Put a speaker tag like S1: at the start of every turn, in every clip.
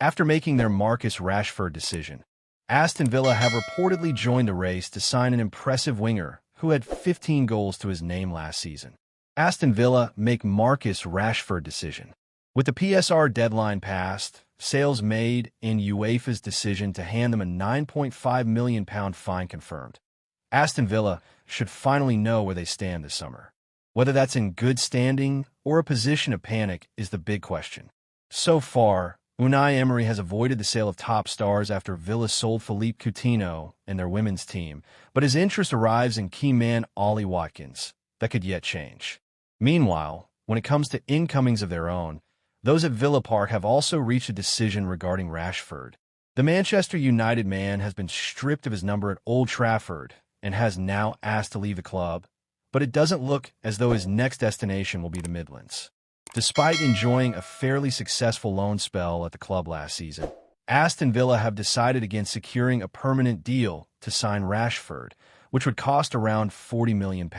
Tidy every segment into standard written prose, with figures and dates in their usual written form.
S1: After making their Marcus Rashford decision, Aston Villa have reportedly joined the race to sign an impressive winger who had 15 goals to his name last season. Aston Villa make Marcus Rashford decision. With the PSR deadline passed, sales made, and UEFA's decision to hand them a £9.5 million fine confirmed, Aston Villa should finally know where they stand this summer. Whether that's in good standing or a position of panic is the big question. So far, Unai Emery has avoided the sale of top stars after Villa sold Philippe Coutinho and their women's team, but his interest arrives in key man Ollie Watkins. That could yet change. Meanwhile, when it comes to incomings of their own, those at Villa Park have also reached a decision regarding Rashford. The Manchester United man has been stripped of his number at Old Trafford and has now asked to leave the club, but it doesn't look as though his next destination will be the Midlands. Despite enjoying a fairly successful loan spell at the club last season, Aston Villa have decided against securing a permanent deal to sign Rashford, which would cost around £40 million.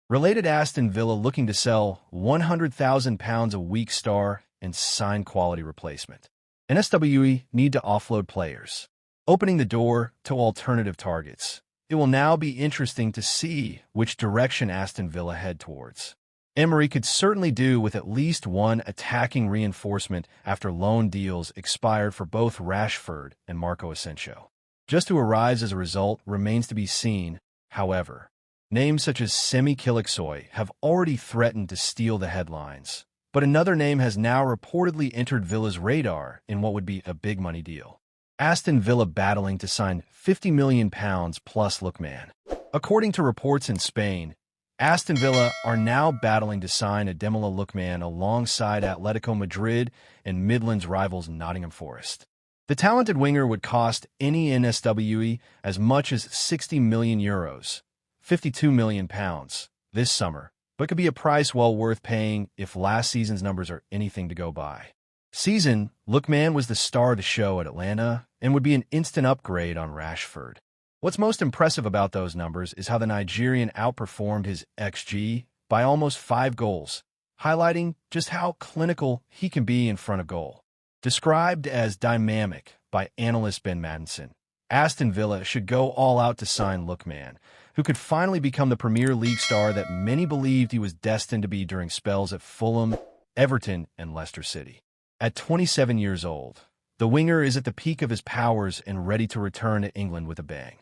S1: Related, Aston Villa looking to sell £100,000 a week star and sign quality replacement. NSWE need to offload players, opening the door to alternative targets. It will now be interesting to see which direction Aston Villa head towards. Emery could certainly do with at least one attacking reinforcement after loan deals expired for both Rashford and Marco Asensio. Just who arrives as a result remains to be seen, however. Names such as Semi Kiliksoy have already threatened to steal the headlines, but another name has now reportedly entered Villa's radar in what would be a big money deal. Aston Villa battling to sign £50 million plus Lookman. According to reports in Spain, Aston Villa are now battling to sign Ademola Lookman alongside Atletico Madrid and Midlands rivals Nottingham Forest. The talented winger would cost any NSWE as much as €60 million, £52 million, this summer, but could be a price well worth paying if last season's numbers are anything to go by. Lookman was the star of the show at Atlanta and would be an instant upgrade on Rashford. What's most impressive about those numbers is how the Nigerian outperformed his XG by almost 5 goals, highlighting just how clinical he can be in front of goal. Described as dynamic by analyst Ben Madison, Aston Villa should go all out to sign Lookman, who could finally become the Premier League star that many believed he was destined to be during spells at Fulham, Everton, and Leicester City. At 27 years old, the winger is at the peak of his powers and ready to return to England with a bang.